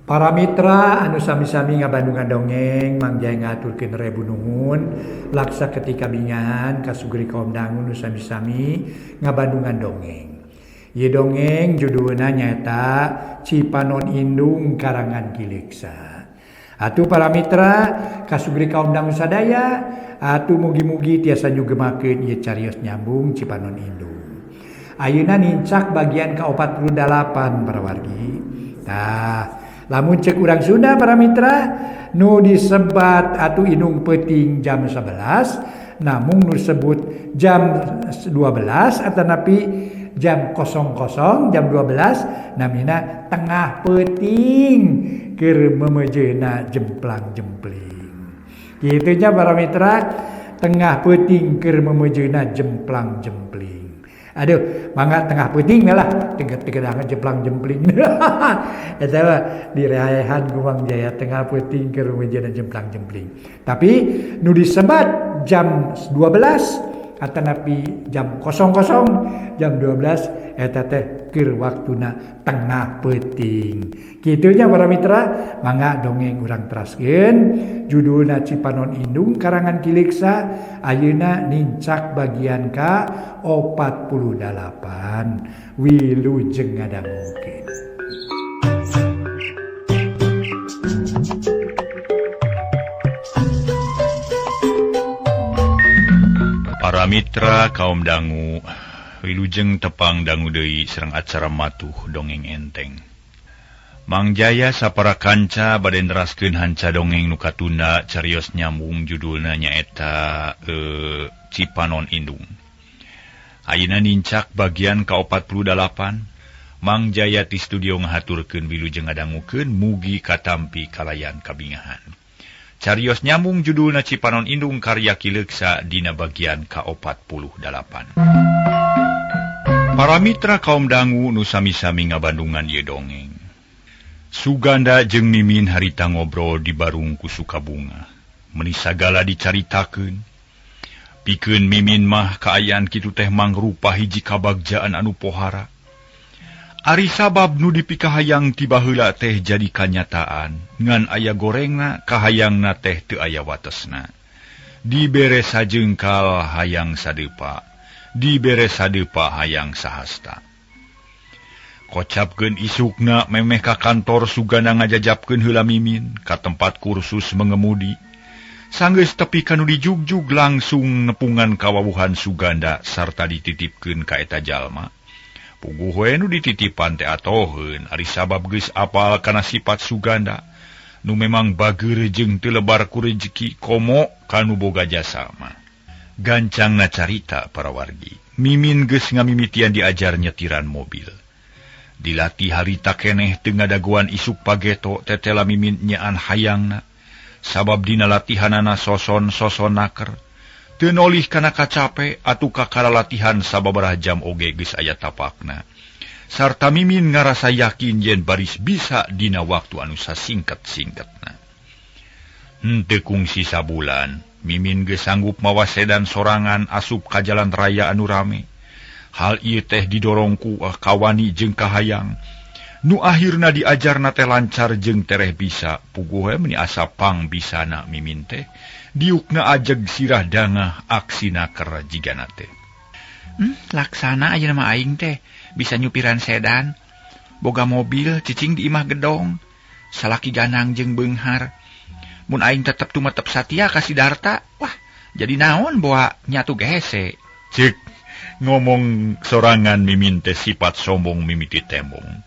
Para mitra anu sami-sami ngabandungan dongeng mangjaya ngaturkeun rebu nuhun laksa ketika bingahan kasugri kaum dangu nu sami-sami ngabandungan dongeng. Ieu dongeng judulna nyaeta Cipanon Indung karangan Kileksa. Atuh para mitra kasugri kaum dangu sadaya, atuh mugi-mugi tiasa nyugemakeun ieu carios nyambung Cipanon Indung. Ayeuna nincak bagian ke-48 para wargi. Lamun cek urang Sunda para mitra nu disebat atuh indung peuting jam 11 namun nu disebut jam 12 atanapi jam 00 jam 12 namina tengah peuting keur memejeuna jemplang-jempling. Kitu nya para mitra tengah peuting keur memejeuna jemplang-jempling. Aduh, mangga tengah peuting lah, teged-tegedangan jemplang-jempling. Eta mah direhaehan ku Mang Jaya tengah peuting keur mejeuna jemplang-jempling. Tapi nu disebat jam 12 atanapi jam 00 jam 12 eta teh keur waktuna tengah peuting. Kitu nya para mitra, mangga dongeng urang teraskeun judulna Cipanon Indung karangan Kileksa ayeuna nincak bagian ka-48 Wilujeng ngadangukeun. Para mitra kaum dangu, wilujeng tepang dangu deui sareng acara matuh dongeng enteng. Mang Jaya sapara kanca bade neraskeun hanca dongeng nu katunda carios nyambung judulna nyaeta Cipanon Indung. Ayeuna nincak bagian ka-48, Mang Jaya ti studio ngahaturkeun wilujeng ngadangukeun mugi katampi kalayan kabingahan. Carios nyambung judulna Cipanon Indung karya Kileksa dina bagian ka-48. Para mitra kaum dangu nu sami-sami ngabandungan ieu dongeng. Suganda jeung Mimin harita ngobrol di barung ku Sukabunga. Meuni sagala dicaritakeun. Pikeun Mimin mah kaayaan kitu teh mangrupa hiji kabagjaan anu pohara. Ari sabab nu dipikahayang tiba heula teh jadi kanyataan, ngan aya gorengna kahayangna teh teu aya watesna. Dibere sajengkal hayang sadeupa, dibere sadeupa hayang sahasta. Kocapkeun isukna memeh ka kantor Suganda ngajajabkeun heula Mimin ka tempat kursus mengemudi. Sanggeus tepi kanu dijugjug langsung nepungan kawawuhan Suganda sarta dititipkeun ka eta jalma. Puguh we nu dititipan teh atoheun ari sabab geus apal kana sifat Suganda nu memang bageur jeung teu lebar ku rezeki komo kanu boga jasa mah. Gancangna carita para wargi, Mimin geus ngamimitian diajar nyetiran mobil. Dilatih harita keneh teu ngadaguan isuk pageto tetela Mimin nyaan hayangna sabab dina latihanana soson naker. Teu nolih kana kacape atuh kakara latihan sababaraha jam oge geus aya tapakna. Sarta Mimin ngarasa yakin yen baris bisa dina waktu anu sasingket-singketna. Henteu kungsi sabulan, Mimin geus sanggup mawa sedan sorangan asup ka jalan raya anu rame. Hal ieu teh didorong ku kawani jeung kahayang. Nu akhirna diajarna teh lancar jeung tereh bisa, puguh we meuni asa pang bisana Mimin teh. Diukna ajeg sirah dangah aksina keur jigana teh. Laksana ayeuna mah aing teh bisa nyupiran sedan, boga mobil cicing di imah gedong, salaki ganang jeung beunghar. Mun aing tetep tumetep satia ka Sidarta, wah jadi naon boa nyatu gehese. Cik ngomong sorangan Mimin teh sifat sombong mimiti tembong.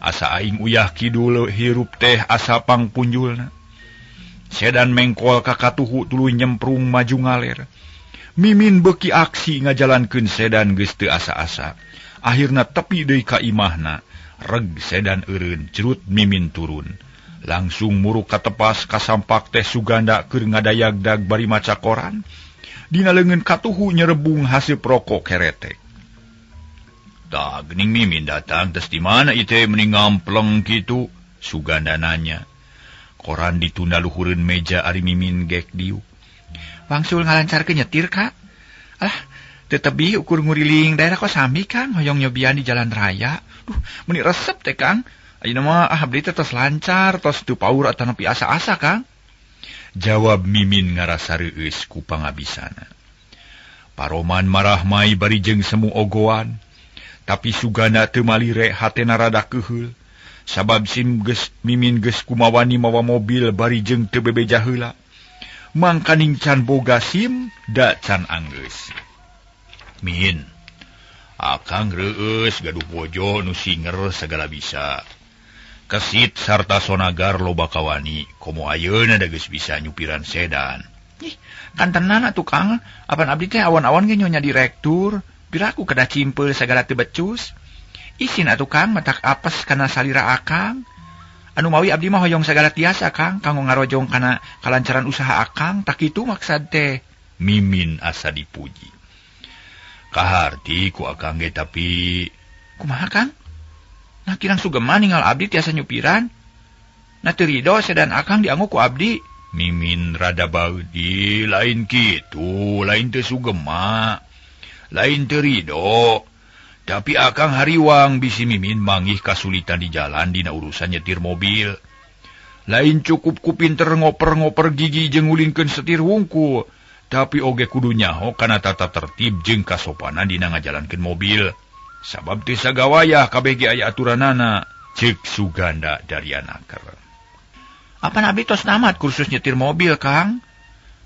Asa aing uyah kidul hirup teh asa pangpunjulna. Sedan mengkol kakatuhu tuluy nyemprung maju ngaler. Mimin beuki aksi ngajalankeun sedan geus teu asa-asa. Akhirna tepi deui ka imahna. Reg sedan eureun cerut Mimin turun. Langsung muruk ka tepas kasampak teh Suganda keur ngadayagdag bari maca koran. Dina leungeun katuhu nyerebung haseup rokok keretek. Tah geuning Mimin datang tes di mana ieu teh meni ngampleng kitu? Suganda nanya. Koran ditunda luhureun meja ari Mimin gek diuk. Wangsul ngalancarkeun nyetir, Kak. Alah, teu tebih ukur nguriling daerah kok sami, Kang, hoyong nyobian di jalan raya. Duh, meni resep teh, Kang. Ayeuna mah abdi teh tos lancar, tos teu paur atawa nepi asa-asa, Kang. Jawab Mimin ngarasa reueus ku pangabisana. Paroman marah mai bari jeung semu ogoan, tapi sugana teu malire hatena rada keheul. Sabab Mimin geus kumawani mawa mobil bari jeung teu bebeja heula. Mangkaning can boga SIM da can anggeus. Min, akang reueus gaduh bojo nu singer sagala bisa. Kesit sarta sonagar loba kawani, komo ayeuna da geus bisa nyupiran sedan. Ih, kan tenan atuh Kang, apan abdi teh awan-awan ge nyonya direktur, biraku kada cimpel sagala teu becus. Isin atuh Kang matak apes kana salira akang. Anu mawi abdi mah hoyong sagala tiasa Kang, kanggo ngarojong kana kalancaran usaha akang, tak kitu maksad teh. Mimin asa dipuji. Kaharti ku akang ge tapi kumaha Kang? Nah kirang sugema ninggal abdi tiasa nyupiran. Nah teu ridho sedan akang dianggo ku abdi. Mimin rada baeudi, lain kitu, lain teu sugema. Lain teu ridho. Tapi akang hariwang bisi Mimin mangih kasulitan di jalan dina urusan nyetir mobil. Lain cukup ku pinter ngoper-ngoper gigi jeung ngulingkeun setir wungkul, tapi oge kudu nyaho kana tata tertib jeung kasopanan dina ngajalankeun mobil. Sabab teu sagawayah kabeh ge aya aturanana, ceuk Suganda Daryanaker. Apan abdi tos namat kursus nyetir mobil, Kang?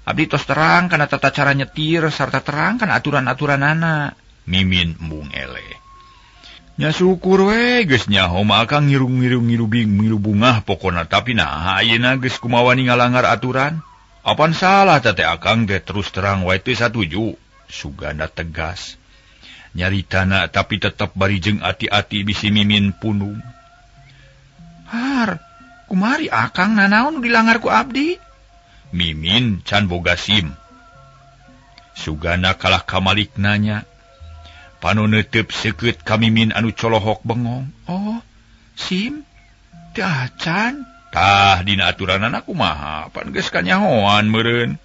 Abdi tos terang kana tata cara nyetir sarta terang kana aturan-aturanana. Mimin embung ele. Nya syukur we geus nyaho mah akang ngiru bungah pokona, tapi nah ayeuna geus kumaha ngalanggar aturan. Apan salah teh akang teh terus terang wae teu satuju. Suganda tegas. Nyaritana tapi tetep bari jeung ati-ati bisi Mimin punung. Har, kumari akang nanaon nu dilanggar ku abdi? Mimin can boga SIM. Suganda kalah kamalik nanya. Panu neuteup seukeut ka Mimin anu colohok bengong. Oh, SIM? Teu acan? Tah dina aturanana kumaha? Pan geus kanyahoan meureun.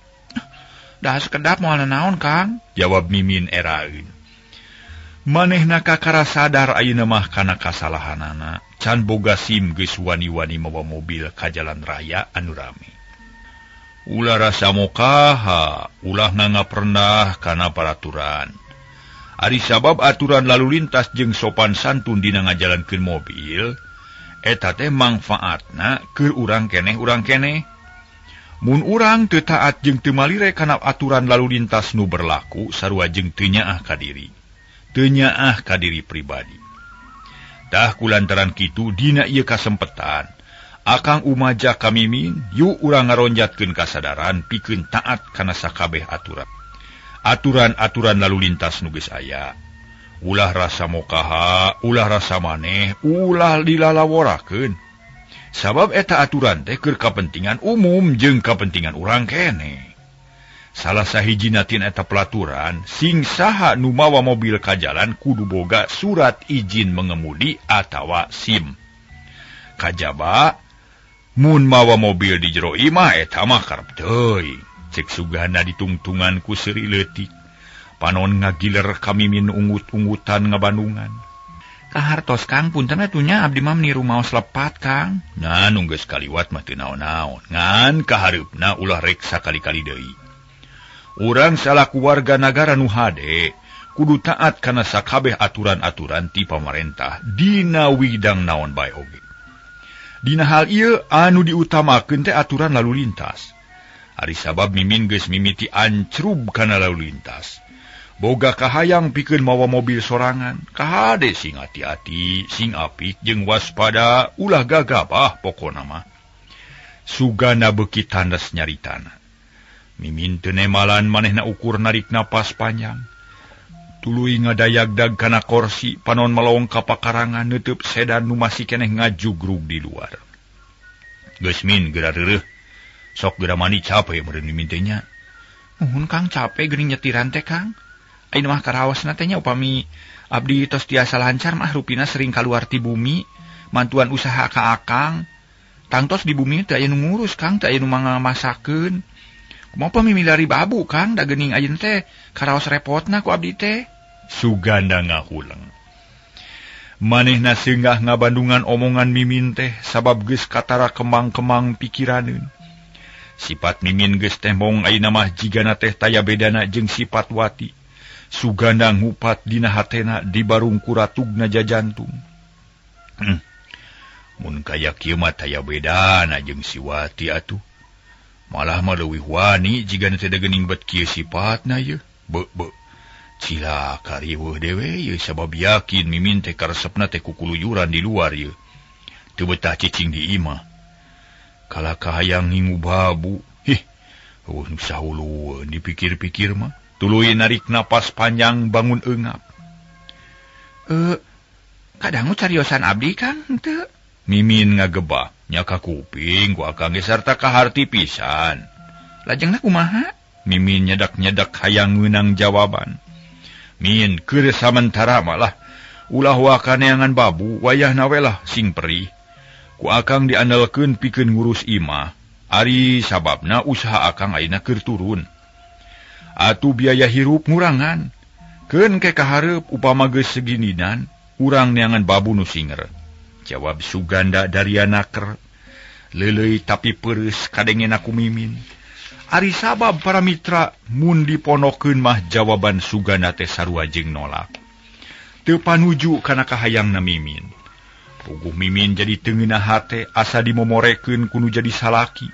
Dah sekedap moal naon, Kang? Jawab Mimin eraeun. Manehna kakara sadar ayeuna mah kana kasalahanana. Can boga SIM geus wani-wani mawa mobil ka jalan raya anu rame. Ulah rasa mokaha, ulah ngangapernah kana paraturan. Ari sabab aturan lalu lintas jeung sopan santun dina ngajalankeun mobil, eta teh mangfaatna keur urang keneh. Mun urang teu taat jeung teu malire kana aturan lalu lintas nu berlaku sarua jeung teu nyaah ka diri. Teu nyaah ka diri pribadi. Tah kulantaran kitu dina ieu kasempetan, akang umaja ka Mimin, yuk urang ngaronjatkeun kasadaran pikeun taat kana sakabeh aturan. Aturan-aturan lalu lintas nu geus aya. Ulah rasa mokaha, ulah rasa maneh, ulah dilalaworakeun. Sabab eta aturan teh keur kapentingan umum jeung kapentingan urang keneh. Salah sahijina tina eta pelaturan, sing saha nu mawa mobil ka jalan kudu boga surat izin mengemudi atawa SIM. Kajaba, mun mawa mobil di jero imah eta mah karep teuing. Cek Suganda ditungtungan ku seuri leutik. Panon ngagiler ka Mimin ungut-ungutan ngabandungan. Kahartos Kang, punten atunya abdi mah meniru maos lepat Kang. Nah nu geus kaliwat mah teu naon-naon. Ngan kahareupna ulah rek sakali-kali deui. Urang salaku warga nagara nu hade kudu taat kana sakabeh aturan-aturan ti pamarentah dina widang naon bae oge. Dina hal ieu anu diutamakeun teh aturan lalu lintas. Ari sabab Mimin geus mimiti ancrub kana lalu lintas. Boga kahayang pikeun mawa mobil sorangan, kahade sing hati-hati, sing apik jeung waspada, ulah gagabah pokona mah. Sugana beuki tandas nyaritana. Mimin teu nemalan manehna ukur narik napas panjang. Tuluy ngadayagdag kana korsi, panon melong ka pakarangan neuteub sedan nu masih keneh ngajugrug di luar. Geus Min geura reureuh. Sok geura mani capek meureun Mimin teh nya. Nuhun Kang, capek geuning nyetiran teh Kang. Ayeuna mah karaosna teh nya upami abdi tos tiasa lancar mah rupina sering kaluar ti bumi, mantuan usaha ka akang. Tangtos di bumi teu aya nu ngurus Kang, teu aya nu mangamasakeun. Kumaha pamimilari babu Kang, da geuning ayeuna teh karaos repotna ku abdi teh. Suganda ngahuleng. Manehna seunggah ngabandungan omongan Mimin teh sabab geus katara kemang-kemang pikiraneun. Sifat Mimin geus teh mong ayeuna mah jigana teh taya bedana jeung sifat Wati. Suganda ngupat dina hatena dibarung ku ratugna jajantung. Mun kaya kieu mah taya bedana jeung si Wati atuh. Malah mah leuwih wani jigana teh geuning bet kieu sifatna ye. Beu. Cilaka riweuh dewe ye sabab yakin Mimin teh karesepna teh kukuluyuran di luar ye. Teu betah cicing di imah. Kalaka hayang ngingu babu. Nu sahulueun dipikir-pikir mah. Tuluy narik napas panjang bangun eungap. Kadangu cariosan abdi Kang henteu. Mimin ngagebah nya ka kuping ku akang ge sarta ka harti pisan. Lajengna kumaha? Mimin nyedak-nyedak hayang meunang jawaban. Min keur samentara malah ulah wakan neangan babu wayahna we lah sing perih. Ku akang diandalkeun pikeun ngurus imah. Ari sababna usaha akang ayeuna keur turun. Atuh biaya hirup ngurangan. Keun ke kahareup upama geus segininan urang neangan babu nu singer. Jawab Suganda dari anaker. Leuleuy tapi peureus kadengena ku Mimin. Ari sabab para mitra mun diponokeun mah jawaban Suganda teh sarua jeung nolak. Teu panuju kana kahayangna Mimin. Puguh Mimin jadi teu ngeunah hate asa dimomorekeun kudu jadi salaki.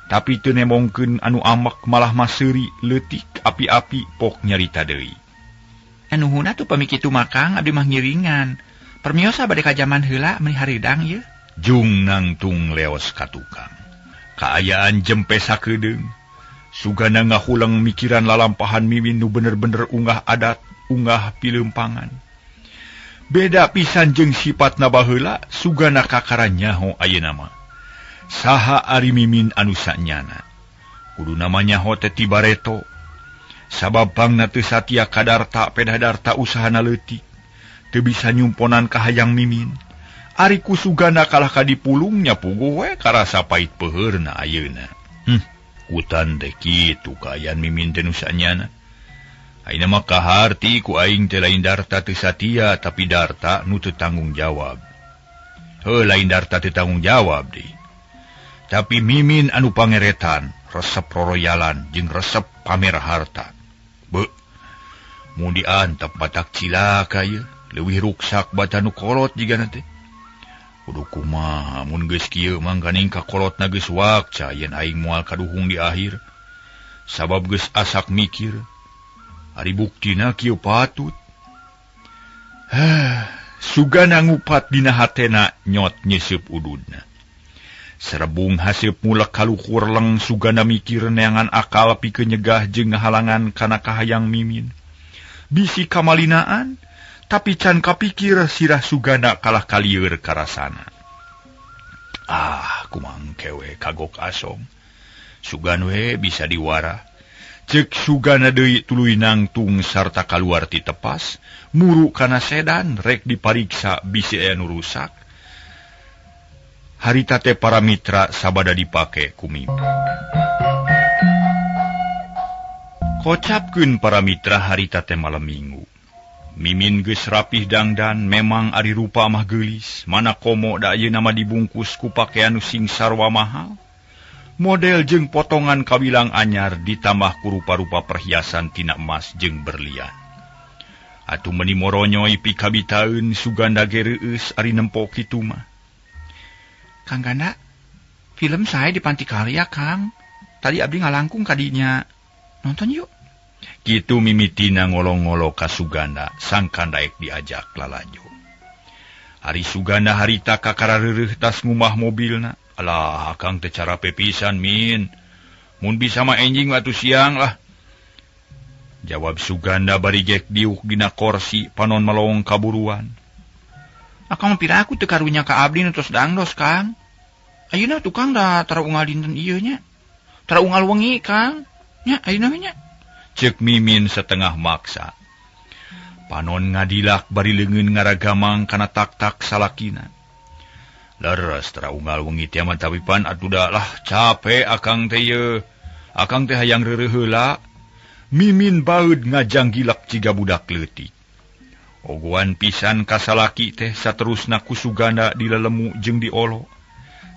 Tapi teu nemongkeun anu amek malah maseuri leutik api-api pok nyarita deui. Nuhunna tuh pamikitu makang abdi mah ngiringan. Permiosa bade ka jaman heula meuni hareudang ye. Jung nangtung leos ka tukang. Kaayaan jempe sakedeung. Suganda ngahulang mikiran lalampahan Mimin nu bener-bener unggah adat, unggah pileumpangan. Beda pisan jeung sifatna baheula, Suganda kakara nyaho ayeuna mah. Saha ari Mimin anu sanyana. Kudu namanya teh Tibareto. Sabab bangna teu satia kadarta pedadarta usahana leutik. Teu bisa nyumponan kahayang Mimin. Ari ku Suganda kalah ka dipulungnya puguh we karasa pait peuheurna ayeuna. Utan teh kitu kaayaan Mimin teh nu sanyana. Ayeuna mah kaharti ku aing teh lain darta teu satia tapi darta nu teu tanggung jawab. Lain darta teu tanggung jawab deui. Tapi Mimin anu pangeretan, resep roroyalan jeung resep pamer harta. Beuh. Mun diantep batak cilaka ye, leuwih ruksak bata nu kolot jigana teh. Kudu kumaha mun geus kieu mangkaning kakolotna geus wakca yen aing moal kaduhung di akhir. Sabab geus asak mikir. Ari buktina kieu patut. Sugana ngupat dina hatena nyot nyeseup ududna. Serebung haseup mulek kaluhur leng Suganda mikir neangan akal pikeun nyegah jeung ngahalangan kana kahayang Mimin. Bisi kamalinaan tapi can kapikir sirah Suganda kalah kalieur karasana. Kumangke we kagok asong. Sugan we bisa diwara. Ceuk Suganda deui tuluy nangtung sarta kaluar ti tepas, muru kana sedan rek dipariksa bisi aya nu rusak. Harita teh para mitra sabada dipake ku Mimin. Kocapkeun para mitra harita teh malam Minggu. Mimin geus rapih dangdan memang ari rupa mah geulis, mana komo da ayeuna mah dibungkus ku pakean nu sing sarwa mahal. Model jeung potongan kawilang anyar ditambah ku rupa-rupa perhiasan tina emas jeung berlian. Atuh meuni moronyoy pikabitaeun Suganda ge reueus ari nempo kitu mah. Kang Ganda, film saya di Panti Karya, Kang. Tadi abdi ngalangkung kadinya. Nonton yuk. Kitu mimitina ngolo-ngolo ka Suganda, sangka daek diajak lalajo. Hari Suganda harita kakara reureuh tas ngumah mobilna. Alah, akang teh cara pepisan, Min. Mun bisa mah enjing waktu siang lah. Jawab Suganda bari gek diuk dina korsi panon melong kaburuan. Akang pira aku teu karunya ka abdi nu tos dangdos, Kang. Ayeuna tukang da tara unggal dinten ieu nya. Tara unggal wengi, Kang. Nya ayeuna nya. Ceuk Mimin setengah maksa. Panon ngadilak bari leungeun ngaragamang kana tak-tak salakina. Leres tara unggal wengi teh mah tawipan atuh da lah capek akang teh ye. Akang teh hayang reureuh heula. Mimin baeud ngajang gilak ciga budak leutik. Ogoan pisan kasalaki teh saterusna ku Suganda dilelemu jeung diolo.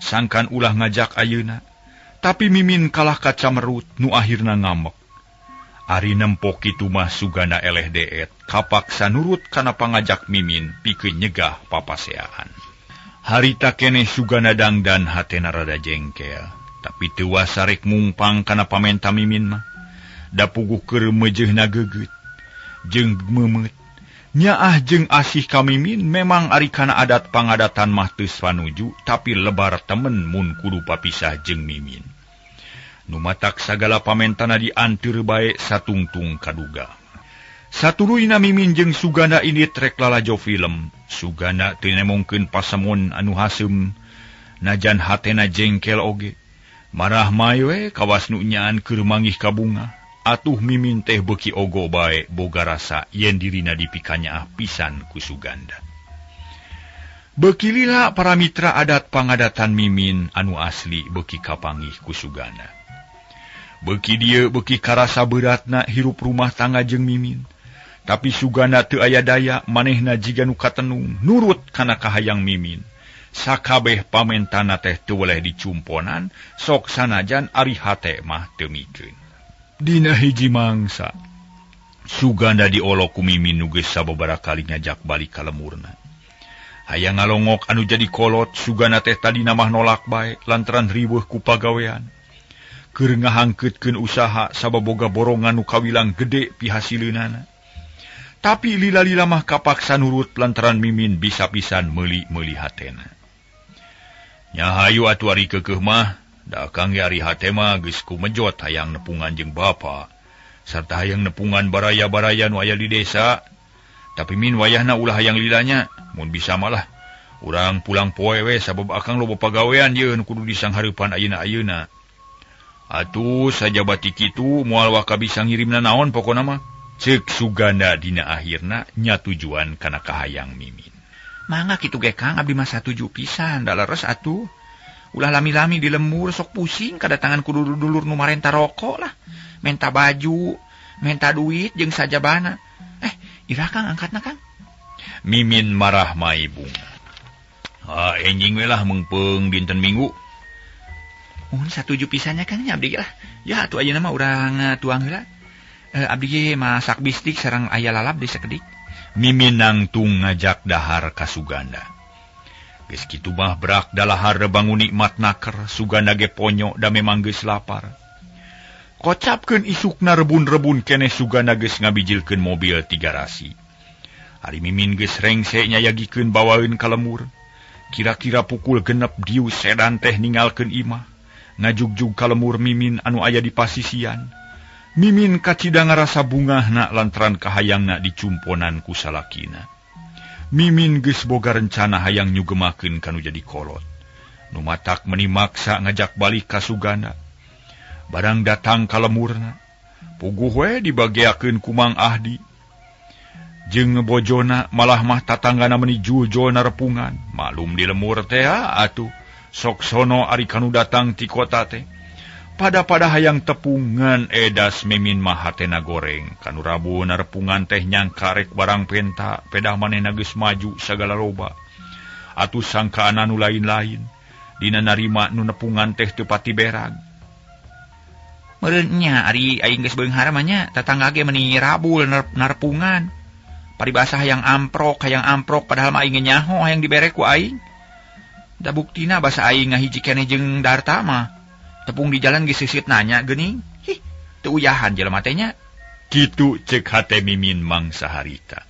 Sangkan ulah ngajak ayeuna, tapi Mimin kalah kaca merut nu akhirna ngambek. Ari nempok kitu mah Suganda eleh deet, kapaksa nurut kana pangajak Mimin pikeun nyegah papaseaan. Harita keneh Suganda dangdan hatena rada jengkel, tapi teu wasa rek mungpang kana pamenta Mimin mah. Da puguh keur meujeuhna geugeut jeung meumeut. Nyaah jeung asih ka Mimin memang ari kana adat pangadatan mah teu panuju, tapi lebar temen mun kudu papisah jeung Mimin. Nu matak sagala pamentana dianteur bae satungtung kaduga. Satuluyna Mimin jeung Suganda ini trek lalajo film. Suganda teu nemongkeun pasemon anu haseum, najan hatena jengkel oge. Marah mawe kawas nu nyaan keur manggih ka bunga. Atuh Mimin teh beuki ogo bae boga rasa yen dirina dipikanya pisan ku Suganda. Beuki lila para mitra adat pangadatan Mimin anu asli beuki kapanggih ku Suganda. Beuki dieu beuki karasa beratna hirup rumah tangga jeung Mimin. Tapi Suganda teu aya daya manehna jiga nu katenung nurut kana kahayang Mimin. Sakabeh pamentana teh teu weleh dicumponan sok sanajan ari hate mah teu mikeun. Dina hiji mangsa, Suganda diolo ku Mimin nu geus sababaraha kali ngajak balik ka lemurna. Hayang ngalongok anu jadi kolot, Suganda teh tadina mah nolak bae lantaran riweuh ku pagawean. Keur ngahangkeutkeun usaha sababoga borongan nu kawilang gede pihasileunana. Tapi lila-lila mah kapaksa nurut lantaran Mimin bisa pisan meuli-meuli hatena. Nya hayu atuh ari keukeuh mah. Da akang ge ari hate mah geus kumejot hayang nepungan jeung bapa, sarta hayang nepungan baraya-baraya nu aya di desa. Tapi Min wayahna ulah hayang lilanya, mun bisa malah urang pulang poe we sabab akang loba pagawean ieu nu kudu disanghareupan ayeuna-ayeuna. Atuh sajabati kitu moal waka bisa ngirimna naon pokona mah. Ceuk Suganda dina akhirna nya tujuan kana kahayang Mimin. Mangga kitu ge Kang, abdi mah satuju pisan, da leres atuh. Ulah lami-lami di lembur sok pusing kadatangan ku dulur-dulur nu marenta rokok lah. Menta baju, menta duit jeung sajabana. Ira Kang angkatna Kang. Mimin marah mai bunga. Enjing we lah mengpeung dinten Minggu. Mun satuju pisannya Kang nya abdi lah. Ya atuh ayeuna mah urang tuang heula. Abdi ge masak bistik sareng aya lalap di sakedik. Mimin nangtung ngajak dahar ka Suganda. Geus kitu mah berak dalahar bangun nikmat naker, Suganda ge ponyo da memang geus lapar. Kocapkeun isukna rebun-rebun keneh Suganda geus ngabijilkeun mobil 3 rasi. Ari Mimin geus rengse nyayagikeun bawaeun ka lemur. Kira-kira pukul 6 diu sedan teh ninggalkeun imah. Ngajugjug ka lemur Mimin anu aya di pasisian. Mimin kacida ngarasa bungahna lantaran kahayangna dicumponan ku salakina. Mimin geus boga rencana hayang nyugemakeun kanu jadi kolot. Nu matak meuni maksa ngajak balik ka Suganda. Barang datang ka lemurna, puguh we dibageakeun ku Mang Ahdi. Jeung bojona malah mah tatanggana meuni julna repungan. Malum di lemur teh atuh sok sono ari kanu datang ti kota teh. Pada hayang tepungan edas Mimin mah hatena goreng. Kanu rabuna repungan teh nyangka rek barang penta, pedah manehna geus maju sagala loba. Atuh sangkaan anu lain-lain, dina narima nu nepungan teh teu pati berag. Meureun nya ari aing geus beunghar mah nya tatangga ge meuni rabul narpungan. Paribasa hayang amprok padahal mah aing nyaho hayang dibere ku aing. Da buktina basa aing ngahiji keneh jeung Darta mah. Tepung di jalan geus seuseut nanya geuning. Teu uyahan jelema teh nya. Kitu ceuk hate Mimin mangsa harita.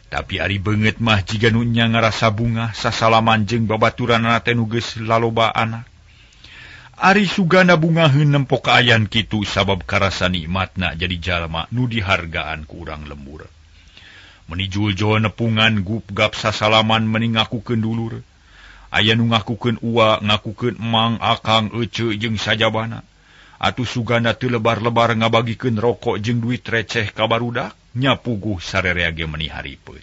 Tapi ari beungeut mah jiga nu nya ngarasa bunga sasalaman jeung babaturanna teh nu geus laloba anak. Ari Suganda bungaheun nempok kaayan kitu sabab karasa nikmatna jadi jalma nu dihargaan ku urang lembur. Meuni juljo nepungan gupgap sasalaman meuni ngakukeun dulur. Aya nu ngakukeun ua, ngakukeun emang, akang, ece jeung sajabana. Atuh Suganda teu lebar-lebar ngabagikeun rokok jeung duit receh ka barudak, nya puguh sarerea ge meuni haripeut.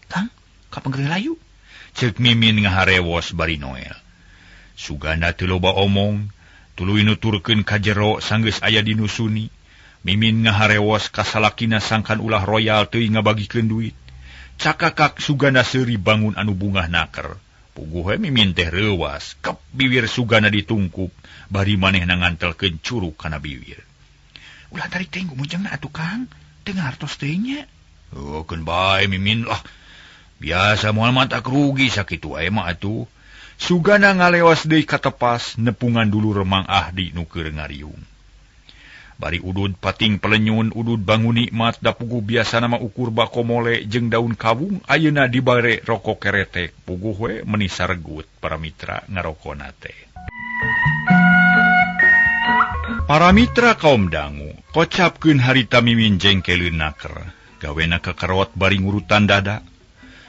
Kang, kapenggeureuh layu? Ceuk Mimin ngaharewos bari Noel. Suganda teu loba omong, tuluy nuturkeun ka jero sanggeus aya di nusuni. Mimin ngaharewos kasalakina sangkan ulah royal teuing ngabagikeun duit. Cakakak Sugana seuri bangun anu bungah naker. Puguh Mimin teh reuwas, kep bibir Sugana ditungkup, bari manehna ngantelkeun curug kana bibir. Ulah tarik teh gumujengna atuh Kang, teu ngartos teh nya. Oh, keun bae Mimin lah. Biasa moal matak rugi sakitu wae mah atuh. Sugana ngalewas deui ka tepas nepungan dulur Mang Ahdi nu keur ngariung. Bari udud pating pelenyun, udud bangun nikmat da puguh biasa nama ukur bako mole jeung daun kawung ayeuna dibare rokok keretek puguh we meuni saregut para mitra ngarokona teh. Para mitra kaum dangu kocapkeun harita Mimin jengkeleun naker gawena kekerot bari ngurutan dada.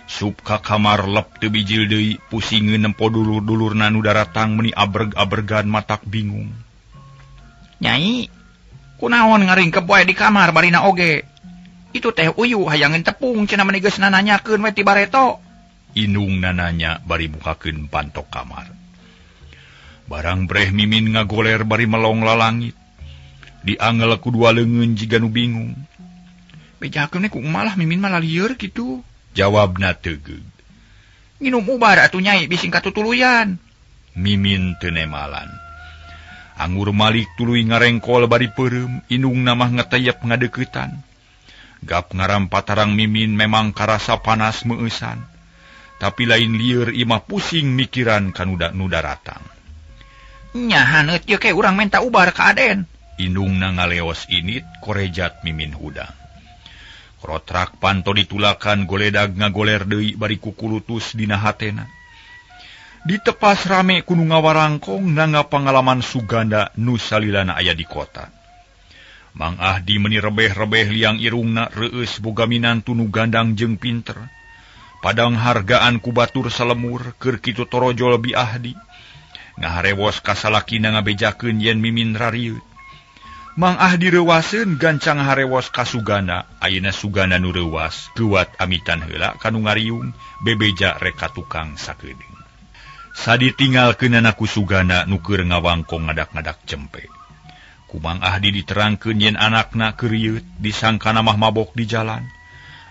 Sup ka kamar lep teu bijil deui pusingeun nempo dulur-dulurna nu daratang meuni abreg-abregan matak bingung. Nyai, kunaon ngaringkep wae di kamar barina oge? Itu teh Uyu hayangeun tepung cenah meuni geus nananyakeun we ti Bareto. Inung nananya bari bukakeun pantok kamar. Barang breh Mimin ngagoler bari melong lalangit. Diangel ku dua leungeun jiga nu bingung. Bejakeun ku malah Mimin malah lieur kitu. Jawabna tegeug. Nginum ubar atuh Nyai bising katutuluyan. Mimin teu nemalan. Anggur Malik tuluy ngarengkol bari peureum, inung namah ngeteyep ngadeuketan. Gap ngaram patarang Mimin memang karasa panas meueusan. Tapi lain lieur imah pusing mikiran kanuda nu daratang. Nya haneut ieu ke urang menta ubar ka Aden. Inungna ngaleos init korejat Mimin hudang. Krotrak panto ditulakan goledag ngagoler deui bari kukulutus dina hatena. Ditepas rame kudu ngawarangkong nangga pangalaman Suganda nu salilana aya di kota. Mang Ahdi meuni rebeh-rebeh liang irungna reueus boga minantu nu gandang jeung pinter. Padang hargaan ku batur salemur keur kitu torojol bi Ahdi. Ngaharewos kasalakina ngabejakeun yen Mimin rarieut. Mang Ahdi reuwaseun gancang harewos ka Suganda, ayeuna Suganda nu reuwas kuat amitan heula kanu ngariung bebeja rek ka tukang sakeuding. Saditinggalkeunana ku Suganda nu keur ngawangkong ngadak-ngadak cempe. Ku Mang Ahdi diterangkeun yen anakna keur rieut disangkana mah mabok di jalan.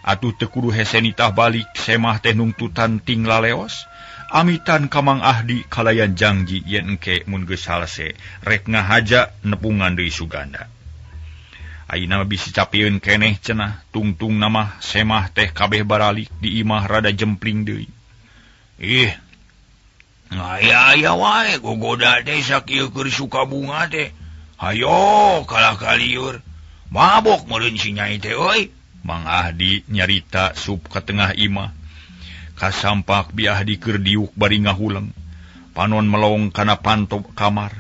Atuh teu kudu hese nitah balik semah teh nungtutan ting laleos. Amitan ka Mang Ahdi kalayan janji yen engke mun geus salse rek ngahaja nepungan deui Suganda. Ayeuna bisi capieun keneh cenah tungtung nama semah teh kabeh baralik di imah rada jempling deui. Ngaya-aya wae gogoda teh sakieu keur suka bunga teh. Hayo kalah kalieur. Mabok meureun si Nyai teh euy. Mang Ahdi nyarita sup ka tengah imah. Kasampak bi Ahdi keur diuk bari ngahuleng. Panon melong kana pantok kamar.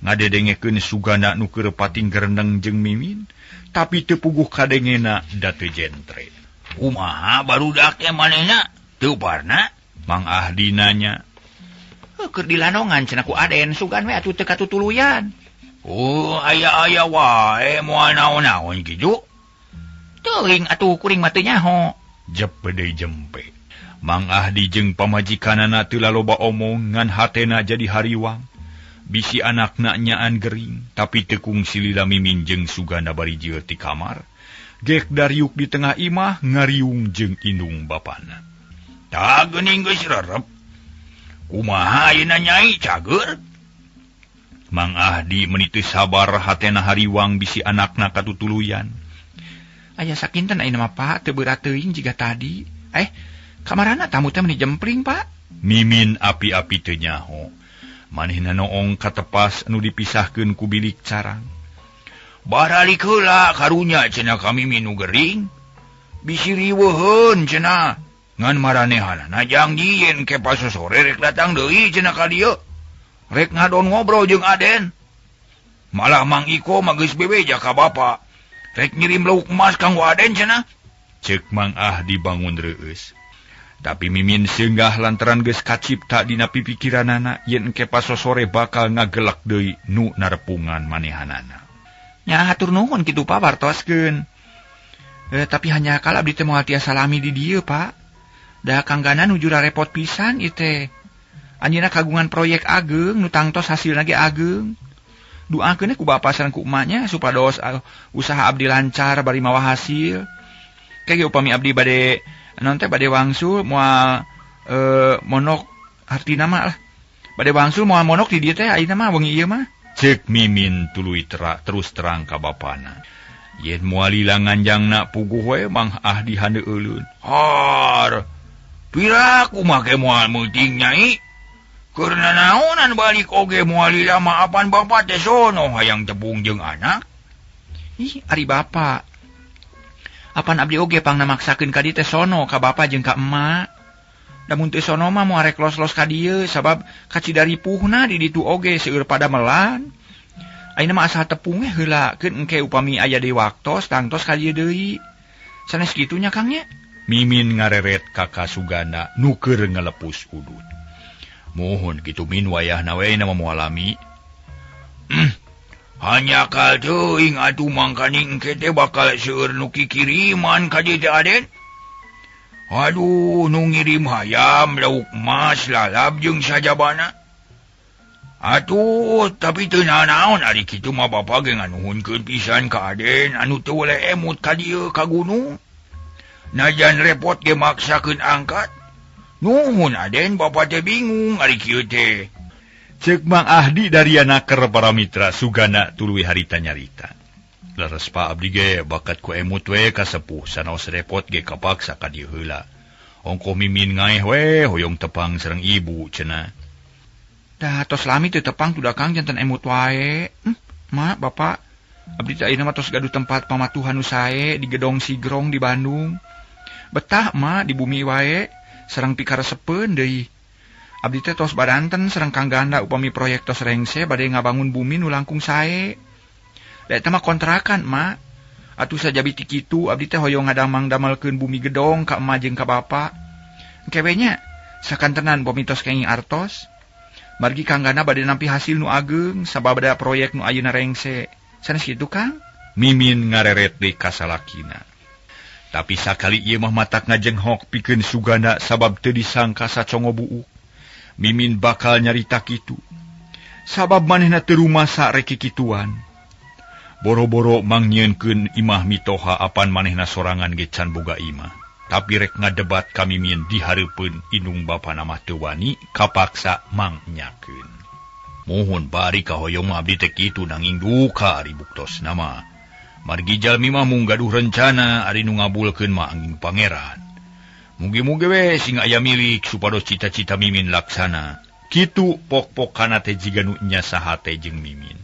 Ngadedengekeun Suganda nu keur pating gerendeng jeung Mimin, tapi teu puguh kadengena da teu jentre. Kumaha barudak teh manehna? Teu parna? Mang Ahdi nanya. Keur dilanongan cenah ku Aden Sugan we atuh teu katutuluyan. Oh, aya-aya wae moal naon-naon kitu. Teuing atuh kuring mah teu nyaho. Jep deui jempe. Mang Ahdi jeung pamajikanana teu laloba omong ngan hatena jadi hariwang. Bisi anakna nyaan gering, tapi teu kungsi lila Mimin jeung Suganda bari jieur ti kamar. Gek dariuk di tengah imah ngariung jeung indung bapana. Tah geuning geus rerep. Kumaha ayeuna Nyai cager? Mang Ahdi meuni teu sabar hatena hariwang bisi anakna katutuluyan. Aya sakinten ayeuna mah Pak teu berat teuing jiga tadi. Kamarana tamu teh meuni jempling, Pak. Mimin api-api teu nyaho. Manehna noong katepas anu dipisahkeun ku bilik carang. Baralik heula karunya cenah ka Mimin nu gering. Bisi riweuheun cenah. Ngan maranehanana janji yen ke pasosore rek datang deui cenah ka dieu. Rek ngadon ngobrol jeung Aden. Malah Mang Iko mah geus bebeja ka bapa. Rek ngirim lauk emas kanggo Aden cenah. Ceuk Mang Ahdi bangun reueus. Tapi Mimin seunggah lantaran geus kacipta dina pipikiranana yen engke pasosore bakal ngagelak deui nu narepungan manehanana. Nya hatur nuhun kitu Pak bartoskeun. Tapi hanya kalab diteu moal tiasa salami di dieu Pak. Da kanggana nuju repot pisan ieu teh. Anjeunna kagungan proyek ageung nu tangtos hasilna ge ageung. Doakeun ku bapa sareng ku emaknya supados usaha abdi lancar bari mawa hasil. Kage upami abdi bade naon teh bade wangsul moal monok artina mah lah. Bade wangsul moal monok di dieu teh ayeuna mah wengi ieu mah. Cek Mimin tuluy terus terang ka bapana. Yen moal ilanganjangna puguh we Mang Ahdi handeueulun. Har. Pira kumaha moal meuting nyai? Karena naonan balik oge moal lama apan bapa teh sono hayang tepung jeung anak. Ih, ari bapa. Apan abdi oge pangna maksakeun ka dieu teh sono ka bapa jeung ka emak. Damun teu sono mah moal rek los-los ka dieu sabab kacidaripuhna di ditu oge seueur pada melan. Ayeuna mah asa tepung we heula keun engke upami aya deui waktos tangtos ka dieu deui. Sanes kitunya Kang nya. Mimin ngareret ka Suganda nu keur ngalepus udut. Mohon kitu min wayahna we na moalami. Hanya kal teuing atuh mangkani engke teh bakal seueur nu kikiriman ka dieu teh Aden. Aduh, nu ngirim hayam, lauk emas, lalap jeung sajabana. Atuh, tapi teu naon ari kitu mah bapa ge nganuhunkeun pisan ka Aden anu teu woleh emut ka dieu ka gunung. Najan repot ge maksakeun angkat. Nuhun Aden, bapa teh bingung ari kieu teh. Cek Mang Ahdi dari anaker para mitra Sugana tuluy harita nyarita. Leres pa abdi ge bakat ku emut we ka sepuh sanaos repot ge kapaksa ka dieu heula. Ongko Mimin ngaeh we hoyong tepang sareng ibu cenah. Dah tos lami teu tepang tuh Kang janten emut wae. Mak, Bapak, abdi teh ayeuna mah tos gaduh tempat pamatuhan nu sae di Gedong Sigrong di Bandung. Betah mak di bumi wae sareng pikaresepeun deui. Abdi teh tos badanten sareng Kang Ganda upami proyek tos rengse bade ngabangun bumi nu langkung sae. Da eta mah kontrakan, Mak. Atuh sajabi ti kitu abdi teh hoyong ngadamang-damelkeun bumi gedong ka emak jeung ka bapa. Engke we nya sakantenan pomitos kenging artos. Margi Kang Gana bade nampi hasil nu ageung sababada proyek nu ayeuna rengse. Sanes kitu, Kang? Mimin ngareret deui ka salakina. Tapi sakali ieu mah matak ngajenghok pikeun Suganda sabab teu disangka sacongo buuk. Mimin bakal nyarita kitu. Sabab manehna teu rumasa rek kikituan. Boro-boro mangnyeunkeun imah mitoha apan manehna sorangan ge can boga imah. Tapi rek ngadebat ka Mimin dihareupeun indung bapana mah teu wani, kapaksa mangnyakeun. Mohon bari ka hoyong abdi teh kitu nanging duka ari buktosna mah. Margi jalmi mah mung gaduh rencana ari nu ngabulkeun mah angging pangeran. Mugi-mugi we sing aya milik supados cita-cita Mimin laksana. Kitu pok-pokana teh jiga nu nya saha teh jeung Mimin.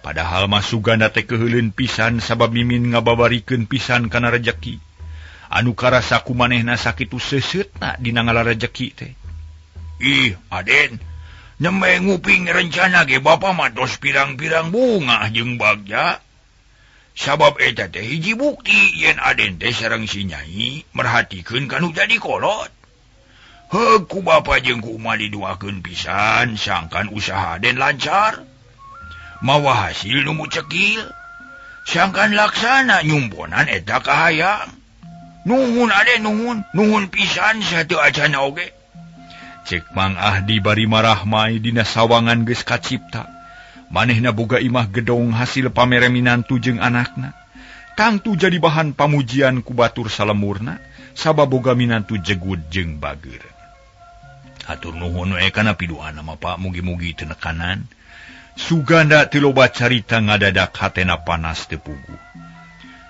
Padahal mah Suganda teh keuheulin pisan sabab Mimin ngababarikeun pisan kana rejeki. Anu karasa ku manehna sakitu seuseutna dina ngala rejeki teh. Ih, Aden, nyembe nguping rencana ge bapa mah tos pirang-pirang bunga jeung bagja. Sabab eta teh hiji bukti yen Aden teh sareng si Nyai merhatikeun kanu jadi kolot. Heug ku bapa jeung ku umah diduakeun pisan sangkan usaha Aden lancar. Mawa hasil nu mucekil. Sangkan laksana nyumponan eta kahayang. Nuhun Aden nuhun pisan satu acana oge. Cek Mang Ahdi bari marahmai dina sawangan geus kacipta. Manehna boga imah gedong hasil pamere minantu jeung anakna. Tangtu jadi bahan pamujian ku batur salemurna sabab boga minantu jegud jeung bager. Atur nuhun we kana pidoana mah Pak mugi-mugi teu nekanan. Suganda teu loba carita ngadadak hatena panas teu puguh.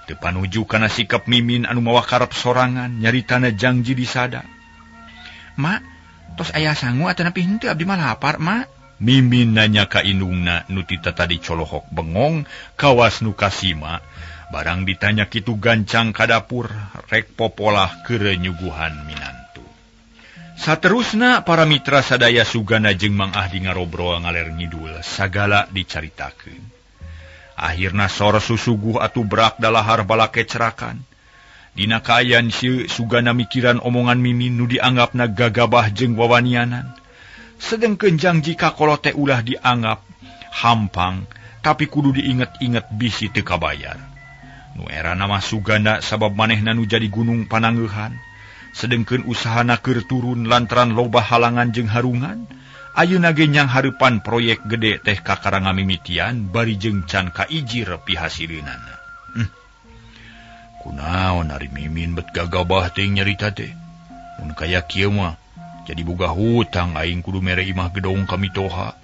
Teu panuju kana sikap Mimin anu mawa karep sorangan nyaritana janji disada. Mak, tos aya sangu atawa nepi henteu abdi mah lapar, Mak. Mimin nanya ka indungna nu ti tadi colohok bengong kawas nu kasima. Barang ditanya kitu gancang ka dapur rek popolah keur nyuguhan minantu. Saterusna para mitra sadaya Suganda jeung Mang Ahdi ngarobrol ngaler ngidul sagala dicaritakeun. Akhirna sor susuguh atuh berak dalahar balake cerakan. Dina kaayaan si Suganda mikiran omongan Mimin nu dianggapna gagabah jeung wawanianan. Sedengkeun janji ka kolot teh ulah dianggap hampang tapi kudu diinget-inget bisi teu kabayar. Nu era nama Suganda sabab manehna nu jadi gunung panangeuhan. Sedengkeun usahana keur turun lantaran loba halangan jeung harungan, ayeuna ge nyang hareupan proyek gede teh kakarang mimitian bari jeung can kaijir pihasileunana. Kunaon ari Mimin bet gagabah teuing nyarita teh. Mun kaya kieu mah jadi boga hutang aing kudu mere imah gedong kami toha.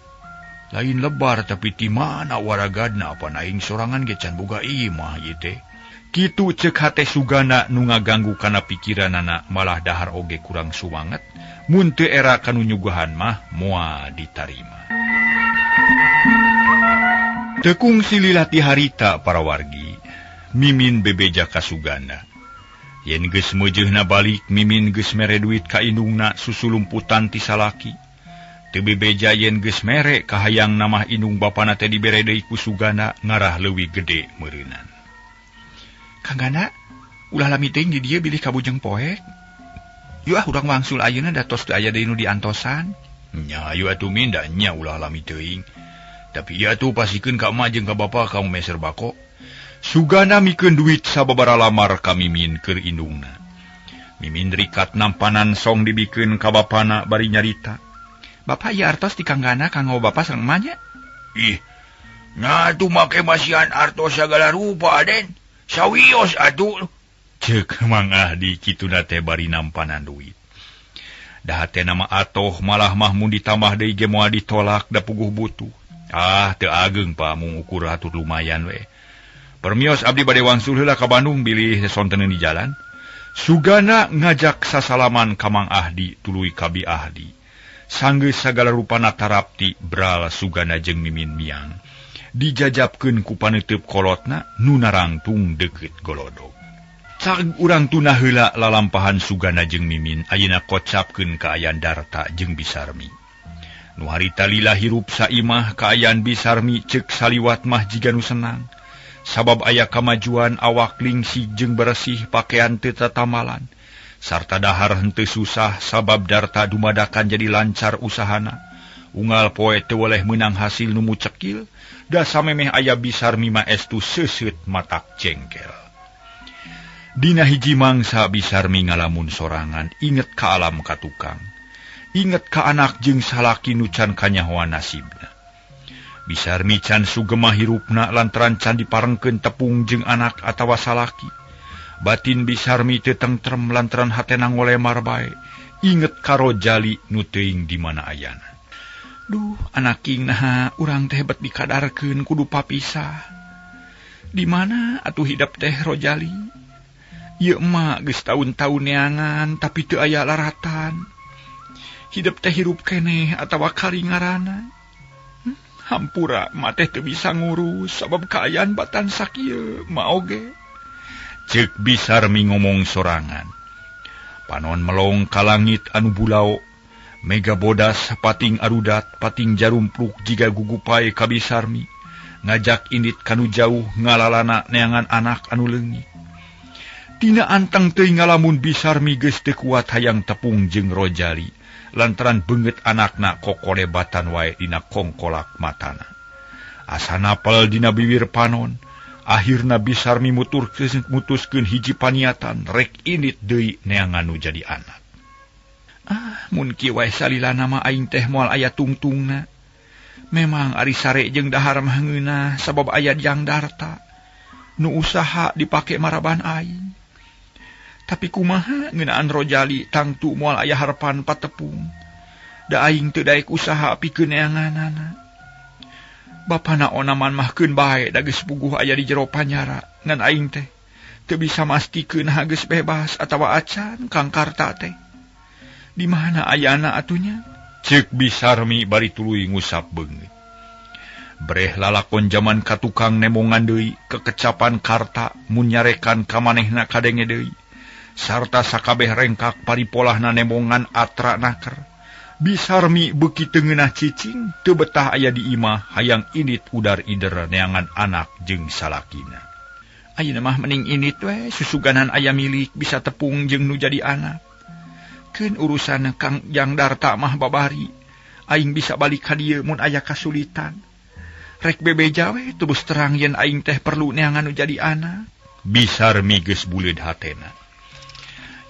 Lain lebar tapi ti mana waragadna apa aing sorangan ge can boga imah ieu teh. Kitu ceuk hate Sugana nu ngaganggu kana pikiranana malah dahar oge kurang sumanget. Mun teu era kanu nyuguhan mah moal ditarima. Tekung silila ti harita para wargi. Mimin bebeja ka Sugana. Yen geus meujeuhna balik, Mimin geus mere duit ka indungna susulumputan ti salaki. Teu bebeja yen geus mere kahayang namah indung bapana teh dibere deui ku Sugana ngarah leuwih gede meureunan. Kang Gana, ulah lami teuing di dieu bilih kabujeng poek. Yu urang wangsul ayeuna da tos teu aya deui nu diantosan. Nya yu atuh minda nya ulah lami teuing. Tapi ieu atuh pasikeun ka emak jeung ka bapa kamu meser bako. Sugana mikeun duit sababaraha lamar ka Mimin keur indungna. Mimin rikat nampanan song dibikeun ka bapana bari nyarita. Bapa ieu artos ti Kang Gana kanggo bapa sareng emanya. Ih, nah atuh make masihan artos sagala rupa Den. Sawios atuh. Ceuk Mang Ahdi kituna teh bari nampanan duit. Da teh nama atoh malah mah mun ditambah deui ge moal ditolak da puguh butuh. Ah, teu ageng pa mung ukur atur lumayan we. Permios abdi bade wangsul heula ka Bandung bilih sonteneun di jalan. Sugana ngajak sasalaman ka Mang Ahdi tuluy ka Bi Ahdi. Sanggeus sagala rupana tarapti bral Sugana jeung Mimin miang. Dijajabkeun ku paneuteub kolotna nu narangtung deukeut golodog. Cag urang tuna heula lalampahan Sugana jeung Mimin ayeuna kocapkeun ka ayan Darta jeung Bisarmi. Nu harita lila hirup saimah ka ayan Bisarmi ceuk saliwat mah jiga nu senang. Sabab aya kamajuan awak lingsi jeung bersih pakaian teu tatamalan. Sarta dahar henteu susah sabab Darta dumadakan jadi lancar usahana. Unggal poe teu woleh meunang hasil nu mucekil, da samemeh aya Bisarmi mah estu seuseut matak jengkel. Dina hiji mangsa Bisarmi ngalamun sorangan, inget ka alam ka tukang. Inget ka anak jeung salaki nu can kanyahoan nasibna. Bisarmi can sugemah hirupna lantaran can diparengkeun tepung jeung anak atawa salaki. Batin Bisarmi teu tentrem lantaran hatena ngolemar bae. Inget ka Rojali nu teuing di mana ayana. Duh, anak king naha urang teh bet dikadarkeun kudu papisah. Di mana atuh hidup teh Rojali? Ieu emak geus taun-taun neangan tapi teu aya laratan. Hidup teh hirup keneh atawa karingarana. Hampura emak teh teu bisa ngurus sabab kaayaan batan sakieu emak oge. Ceuk Bisarmi ngomong sorangan. Panon melong ka langit anu bulau. Mega bodas pating arudat pating jarumpruk jiga gugupai ka Bisarmi. Ngajak indit kanu jauh ngalalana neangan anak anu leungit. Tina anteng teuing ngalamun Bisarmi geus teu kuat hayang tepung jeung Rojali. Lantaran beungeut anakna kokolebatan wae dina kongkolak matana. Asa napel dina bibir Panon, akhirna Bisarmi mutuskeun hiji paniatan rek indit deui neangan nu jadi anak. Mun kieu wae salilana mah aing teh moal aya tungtungna. Memang ari sare jeung dahar mah ngeunah sabab aya Jang Darta nu usaha dipake maraban aing. Tapi kumaha ngeunaan Rojali tangtu moal aya harepan patepung. Da aing teu daek usaha pikeun neanganana. Bapana onaman mah keun bae da geus puguh aya di jero panjara ngan aing teh teu bisa mastikeun ha geus bebas atawa acan Kang Karta teh. Di mana ayana atunya? Ceuk Bisarmi bari tuluy ngusap beungeut. Breh lalakon jaman ka tukang nemongan deui kekecapan Karta mun nyarekan ka manehna kadenge deui. Sarta sakabeh rengkak paripolahna nemongan atra naker. Bisarmi beuki teu ngeunah cicing teu betah aya di imah hayang indit udar ider neangan anak jeung salakina. Ayeuna mah mending indit we susuganan aya milik bisa tepung jeung nu jadi anak. Keun urusan Kang Jang Darta mah babari. Aing bisa balik ka dieu mun aya kasulitan. Rek bebeja we terus terang yen aing teh perlu neangan nu jadi anak. Bisarmi geus buleud hatena.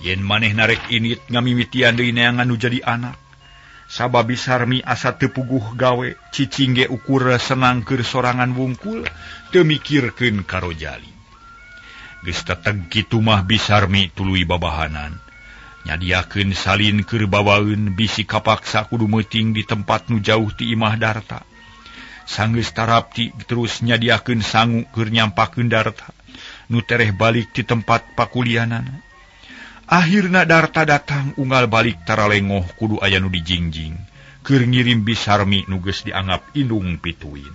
Yen manehna rek indit ngamimitian deui neangan nu jadi anak. Sabab Bisarmi asa tepuguh gawe cicingge ukur senang keur sorangan wungkul teu mikirkeun ka Rojali. Geus teteg kitu mah Bisarmi tuluy babahanan nyadiakeun salin keur bawaeun bisi kapaksa kudu meuting di tempat nu jauh ti imah Darta. Sanggeus tarapti terus nyadiakeun sangu keur nyampakeun Darta nu tereh balik ti tempat pakulianana. Akhirna Darta datang unggal balik taralengoh kudu aya nu dijingjing keur ngirim Bisarmi nu geus dianggap indung pituin.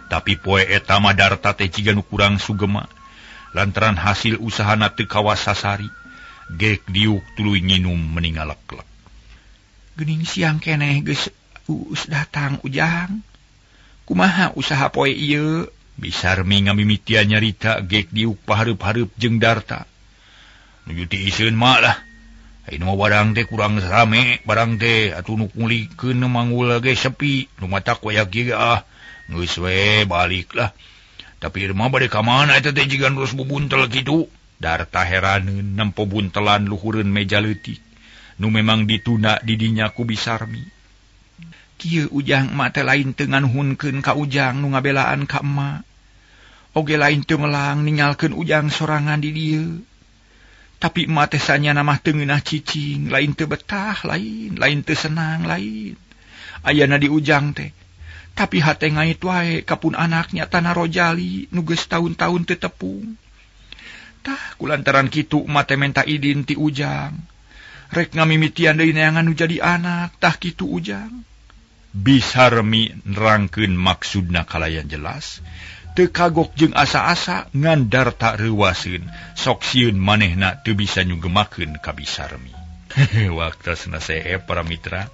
Tapi poe eta mah Darta teh ciga nu kurang sugema lantaran hasil usahana teu kawas sasari. Gek diuk tuluy nginum meningalek-lek. Geuning siang keneh geus datang Ujang. Kumaha usaha poe ieu? Bisarmi ngamimitian nyarita gek diuk pahareup-hareup jeung Darta. Nuju tiiseun mak lah. Ayeuna mah barang teh kurang rame, barang teh atuh nu ngulikeun manggul ge sepi, nu matak waya kieu geus we balik lah. Tapi mah bade ka mana eta teh jigan terus bubuntel kitu? Darta heraneun nempo buntelan luhureun meja leutik nu memang dituna di dinya ku Bisarmi. Kieu Ujang emak teh lain teu nganuhunkeun ka Ujang nu ngabelaan ka emak. Oge lain teu melang ninggalkeun Ujang sorangan di dieu. Tapi emak teh sanyana mah teu ngeunah cicing, lain teu betah, lain teu senang, lain. Ayana di Ujang teh. Tapi hate ngait wae kapun anaknya Tanah Rojali nu geus taun-taun teu tepung. Tah kulantaran kitu emak teh menta idin ti Ujang. Rek ngamimitian deui neangan nu jadi anak, tah kitu Ujang. Bisarmi nerangkeun maksudna kalayan jelas. Teu kagok jeung asa-asa ngan Darta reuwaseun sok sieun manehna teu bisa nyugemakeun ka Bisarmi. Waktosna sae para mitra.